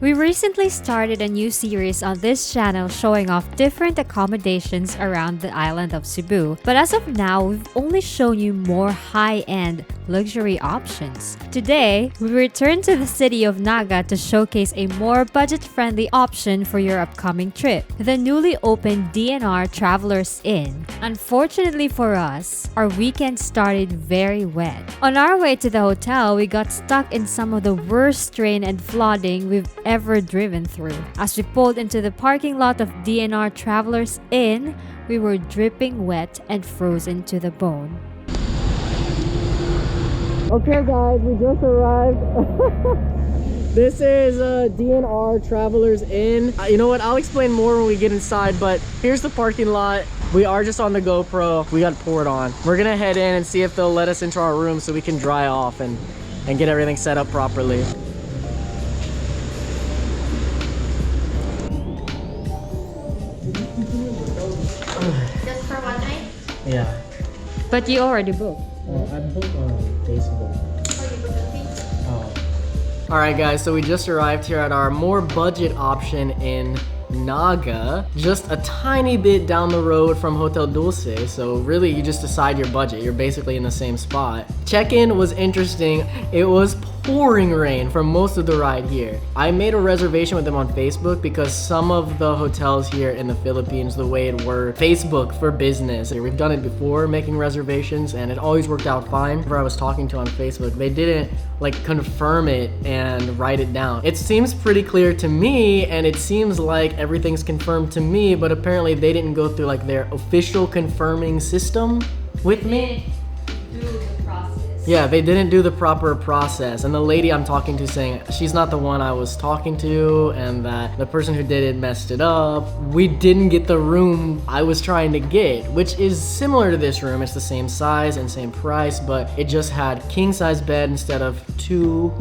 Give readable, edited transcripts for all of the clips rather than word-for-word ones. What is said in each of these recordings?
We recently started a new series on this channel showing off different accommodations around the island of Cebu. But as of now, we've only shown you more high-end luxury options. Today, we return to the city of Naga to showcase a more budget-friendly option for your upcoming trip, the newly opened DNR Travelers Inn. Unfortunately for us, our weekend started very wet. On our way to the hotel, we got stuck in some of the worst rain and flooding we've ever driven through. As we pulled into the parking lot of DNR Travelers Inn, we were dripping wet and frozen to the bone. Okay guys, we just arrived. This is DNR Travelers Inn. You know what, I'll explain more when we get inside, but here's the parking lot. We are just on the GoPro. We got poured on. We're gonna head in and see if they'll let us into our room so we can dry off and get everything set up properly. Just for one night? Yeah. But you already booked. I booked on Facebook. Oh, you booked on Facebook? Oh. Alright guys, so we just arrived here at our more budget option in Naga, just a tiny bit down the road from Hotel Dulce, so really you just decide your budget. You're basically in the same spot. Check-in was interesting. It was pouring rain for most of the ride here. I made a reservation with them on Facebook because some of the hotels here in the Philippines, the way it works, Facebook for business. We've done it before, making reservations, and it always worked out fine. Whoever I was talking to on Facebook, they didn't like confirm it and write it down. It seems pretty clear to me, and it seems like everything's confirmed to me, but apparently they didn't go through like their official confirming system with me. Yeah, they didn't do the proper process, and the lady I'm talking to saying she's not the one I was talking to, and that the person who did it messed it up. We didn't get the room I was trying to get, which is similar to this room. It's the same size and same price, but it just had king size bed instead of 2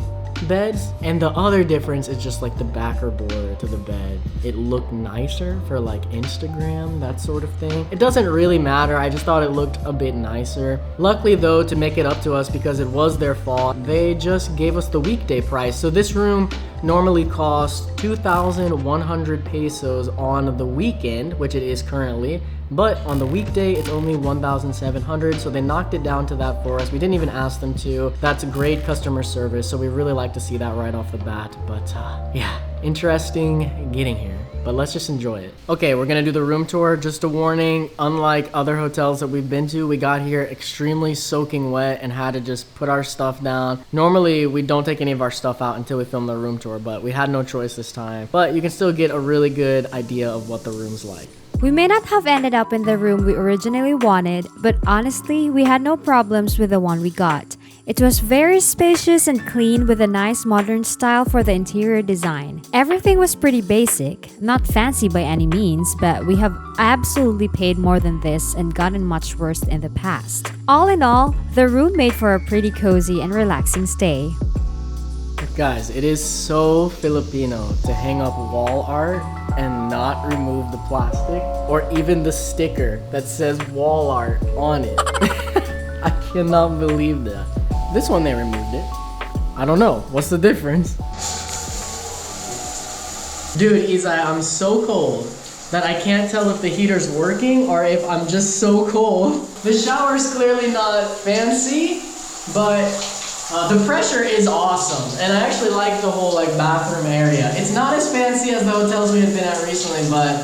beds, and the other difference is just like the backer board to the bed. It looked nicer for like Instagram, that sort of thing. It doesn't really matter, I just thought it looked a bit nicer. Luckily though, to make it up to us, because it was their fault, they just gave us the weekday price. So this room normally costs 2,100 pesos on the weekend, which it is currently, but on the weekday it's only 1,700, so they knocked it down to that for us. We didn't even ask them to. That's great customer service, so we really like to see that right off the bat. But yeah, interesting getting here, but let's just enjoy it. Okay, we're gonna do the room tour. Just a warning, unlike other hotels that we've been to, we got here extremely soaking wet and had to just put our stuff down. Normally we don't take any of our stuff out until we film the room tour, but we had no choice this time. But you can still get a really good idea of what the room's like. We may not have ended up in the room we originally wanted, but honestly, we had no problems with the one we got. It was very spacious and clean with a nice modern style for the interior design. Everything was pretty basic, not fancy by any means, but we have absolutely paid more than this and gotten much worse in the past. All in all, the room made for a pretty cozy and relaxing stay. Guys, it is so Filipino to hang up wall art and not remove the plastic or even the sticker that says wall art on it. I cannot believe that. This one they removed it. I don't know. What's the difference? Dude, Izai, I'm so cold that I can't tell if the heater's working or if I'm just so cold. The shower's clearly not fancy, but the pressure is awesome, and I actually like the whole like bathroom area. It's not as fancy as the hotels we have been at recently, but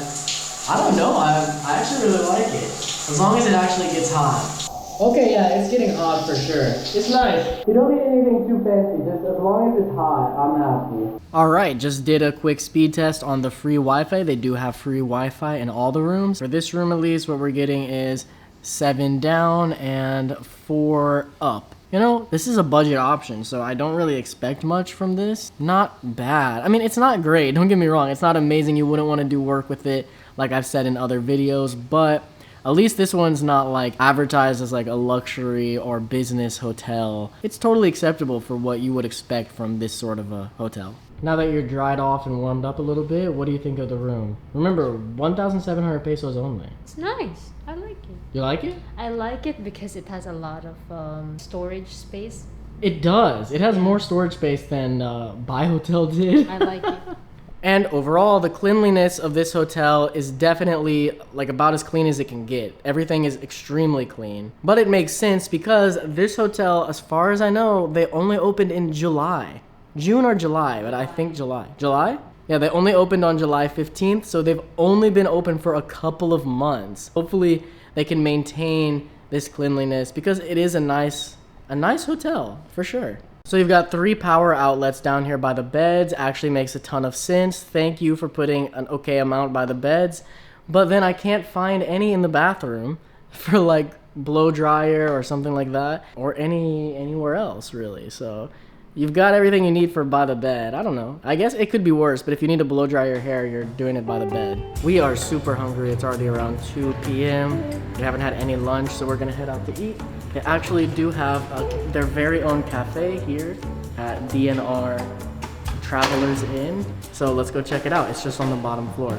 I don't know, I actually really like it. As long as it actually gets hot. Okay, yeah, it's getting hot for sure. It's nice. We don't need anything too fancy, just as long as it's hot, I'm happy. Alright, just did a quick speed test on the free Wi-Fi. They do have free Wi-Fi in all the rooms. For this room at least, what we're getting is 7 down and 4 up. You know, this is a budget option, so I don't really expect much from this. Not bad. I mean, it's not great, don't get me wrong. It's not amazing, you wouldn't want to do work with it like I've said in other videos, but at least this one's not like advertised as like a luxury or business hotel. It's totally acceptable for what you would expect from this sort of a hotel. Now that you're dried off and warmed up a little bit, what do you think of the room? Remember, 1,700 pesos only. It's nice. I like it. You like it? I like it because it has a lot of storage space. It does. It has more storage space than Buy Hotel did. I like it. And overall, the cleanliness of this hotel is definitely like about as clean as it can get. Everything is extremely clean. But it makes sense because this hotel, as far as I know, they only opened in July. June or July, but I think July. July? Yeah, they only opened on July 15th, so they've only been open for a couple of months. Hopefully, they can maintain this cleanliness because it is a nice hotel, for sure. So you've got 3 power outlets down here by the beds. Actually makes a ton of sense. Thank you for putting an okay amount by the beds. But then I can't find any in the bathroom for like blow dryer or something like that, or anywhere else really. So you've got everything you need for by the bed. I don't know. I guess it could be worse, but if you need to blow dry your hair, you're doing it by the bed. We are super hungry. It's already around 2 p.m. We haven't had any lunch, so we're gonna head out to eat. They actually do have their very own cafe here at DNR Travelers Inn. So let's go check it out. It's just on the bottom floor.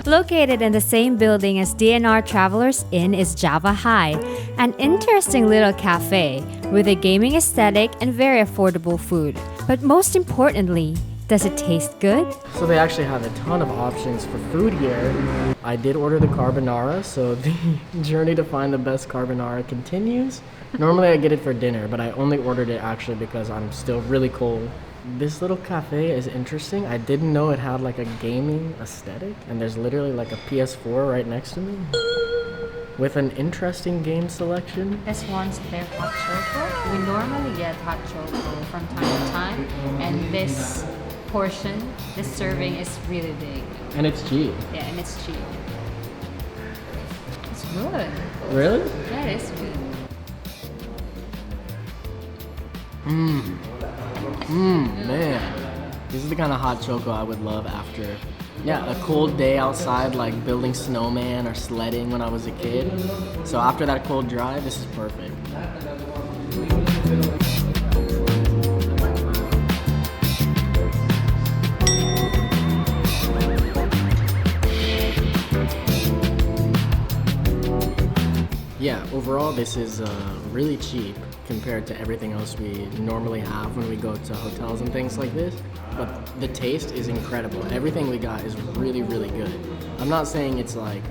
Located in the same building as DNR Travelers Inn is Java High, an interesting little cafe with a gaming aesthetic and very affordable food. But most importantly, does it taste good? So they actually have a ton of options for food here. I did order the carbonara, so the journey to find the best carbonara continues. Normally I get it for dinner, but I only ordered it actually because I'm still really cold. This little cafe is interesting. I didn't know it had like a gaming aesthetic, and there's literally like a PS4 right next to me with an interesting game selection. This one's their hot choco. We normally get hot choco from time to time, and this portion, this serving is really big. And it's cheap. Yeah, and it's cheap. It's good. Really? Yeah, it is good. Man. This is the kind of hot choco I would love after, a cold day outside, like building snowman or sledding when I was a kid. So after that cold drive, this is perfect. Yeah, overall this is really cheap compared to everything else we normally have when we go to hotels and things like this. But the taste is incredible. Everything we got is really, really good. I'm not saying it's like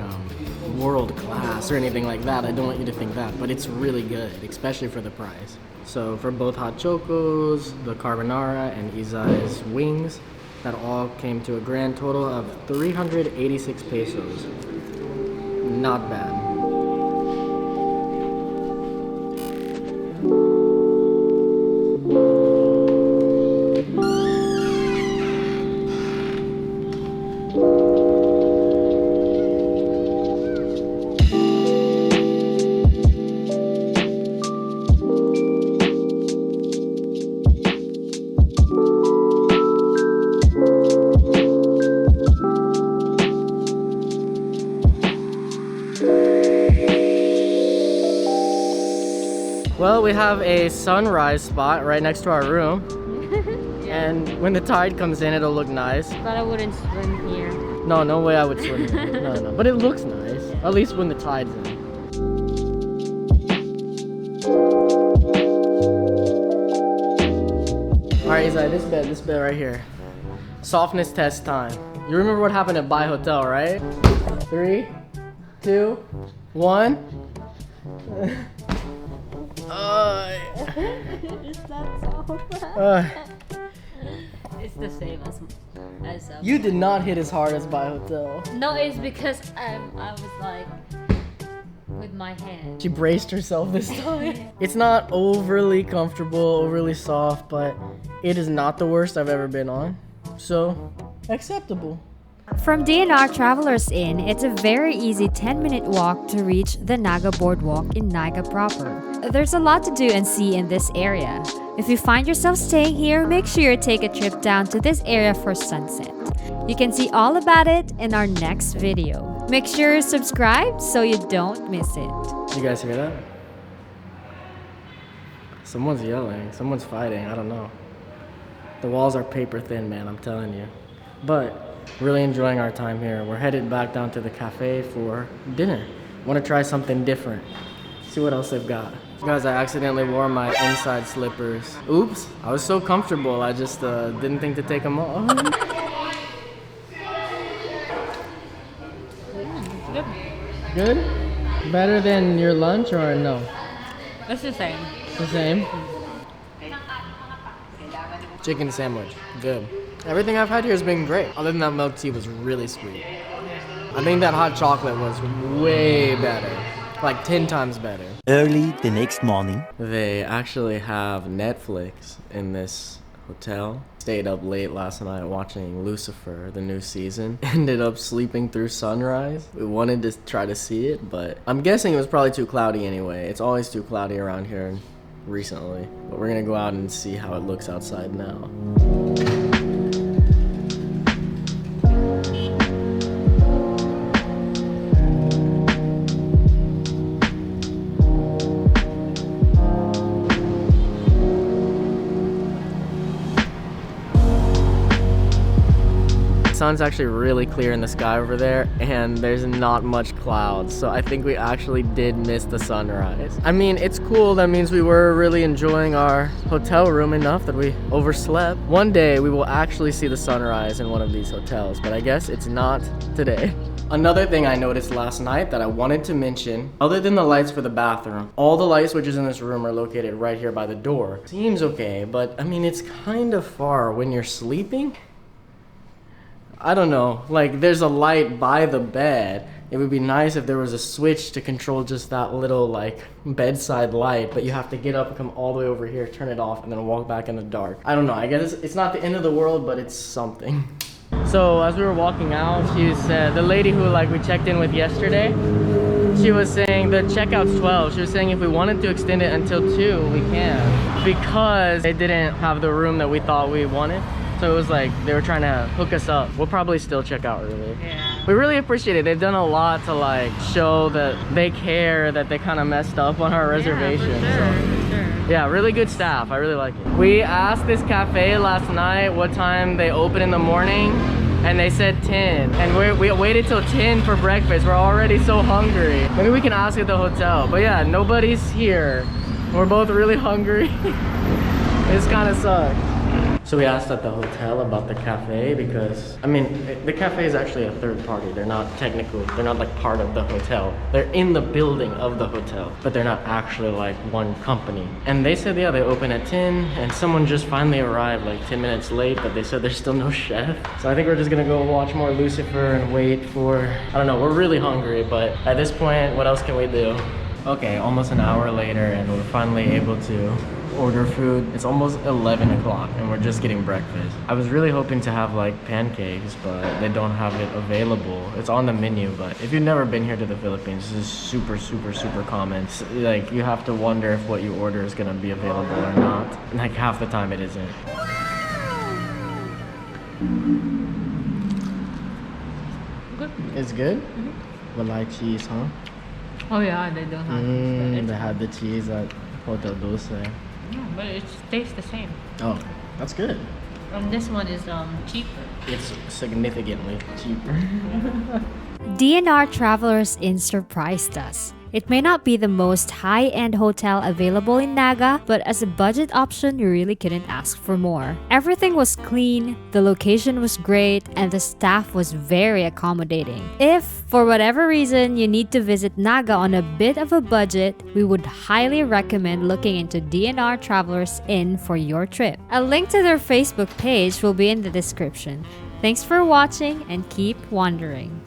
world class or anything like that. I don't want you to think that, but it's really good, especially for the price. So for both hot chocos, the carbonara, and Izai's wings, that all came to a grand total of 386 pesos. Not bad. Well, we have a sunrise spot right next to our room. Yeah. And when the tide comes in, it'll look nice. But I wouldn't swim here. No, no way I would swim here. No. But it looks nice. At least when the tide's in. Alright, Izai, this bed right here. Softness test time. You remember what happened at Bai Hotel, right? 3, 2, 1. It's not so bad. It's the same as You did not hit as hard as Bai Hotel. No, it's because I was like with my hand. She braced herself this time. It's not overly comfortable, overly soft, but it is not the worst I've ever been on. So, acceptable. From DNR Travelers Inn, it's a very easy 10-minute walk to reach the Naga Boardwalk in Naga proper. There's a lot to do and see in this area. If you find yourself staying here, make sure you take a trip down to this area for sunset. You can see all about it in our next video. Make sure you subscribe so you don't miss it. You guys hear that? Someone's yelling, someone's fighting, I don't know. The walls are paper thin, man, I'm telling you. But really enjoying our time here. We're headed back down to the cafe for dinner. Want to try something different. See what else they've got. Guys, I accidentally wore my inside slippers. Oops, I was so comfortable, I just didn't think to take them off. Good? Better than your lunch or no? It's the same. The same? Chicken sandwich, good. Everything I've had here has been great. Other than that milk tea was really sweet. I think that hot chocolate was way better. Like 10 times better. Early the next morning. They actually have Netflix in this hotel. Stayed up late last night watching Lucifer, the new season. Ended up sleeping through sunrise. We wanted to try to see it, but I'm guessing it was probably too cloudy anyway. It's always too cloudy around here recently. But we're gonna go out and see how it looks outside now. Sun's actually really clear in the sky over there, and there's not much clouds, so I think we actually did miss the sunrise. I mean, it's cool. That means we were really enjoying our hotel room enough that we overslept. One day we will actually see the sunrise in one of these hotels, but I guess it's not today. Another thing I noticed last night that I wanted to mention, other than the lights for the bathroom, all the light switches in this room are located right here by the door. Seems okay, but I mean, it's kind of far when you're sleeping. I don't know, like there's a light by the bed. It would be nice if there was a switch to control just that little like bedside light, but you have to get up and come all the way over here, turn it off, and then walk back in the dark. I don't know, I guess it's not the end of the world, but it's something. So as we were walking out, she said, the lady who like we checked in with yesterday, she was saying the checkout's 12. She was saying if we wanted to extend it until 2, we can. Because they didn't have the room that we thought we wanted. So it was like they were trying to hook us up. We'll probably still check out early. Yeah. We really appreciate it. They've done a lot to like show that they care, that they kind of messed up on our reservation. Yeah, for sure. Yeah, really good staff. I really like it. We asked this cafe last night what time they open in the morning, and they said 10. And we waited till 10 for breakfast. We're already so hungry. Maybe we can ask at the hotel. But yeah, nobody's here. We're both really hungry. It's kind of sucks. So we asked at the hotel about the cafe because, I mean, the cafe is actually a third party. They're not technical, they're not like part of the hotel. They're in the building of the hotel, but they're not actually like one company. And they said, yeah, they open at 10, and someone just finally arrived like 10 minutes late, but they said there's still no chef. So I think we're just gonna go watch more Lucifer and wait for, I don't know, we're really hungry, but at this point, what else can we do? Okay, almost an hour later, and we're finally able to order food. It's almost 11 o'clock and we're just getting breakfast. I was really hoping to have like pancakes, but they don't have it available. It's on the menu, but if you've never been here to the Philippines, this is super common. Like you have to wonder if what you order is gonna be available or not. Like half the time it isn't. Good. It's good? Mm-hmm. With like cheese, huh? Oh yeah, they don't have They had the cheese at Hotel Dulce. Yeah, but it tastes the same. Oh, that's good. This one is cheaper. It's significantly cheaper. DNR Travelers Inn surprised us. It may not be the most high-end hotel available in Naga, but as a budget option, you really couldn't ask for more. Everything was clean, the location was great, and the staff was very accommodating. If, for whatever reason, you need to visit Naga on a bit of a budget, we would highly recommend looking into DNR Travelers Inn for your trip. A link to their Facebook page will be in the description. Thanks for watching and keep wandering.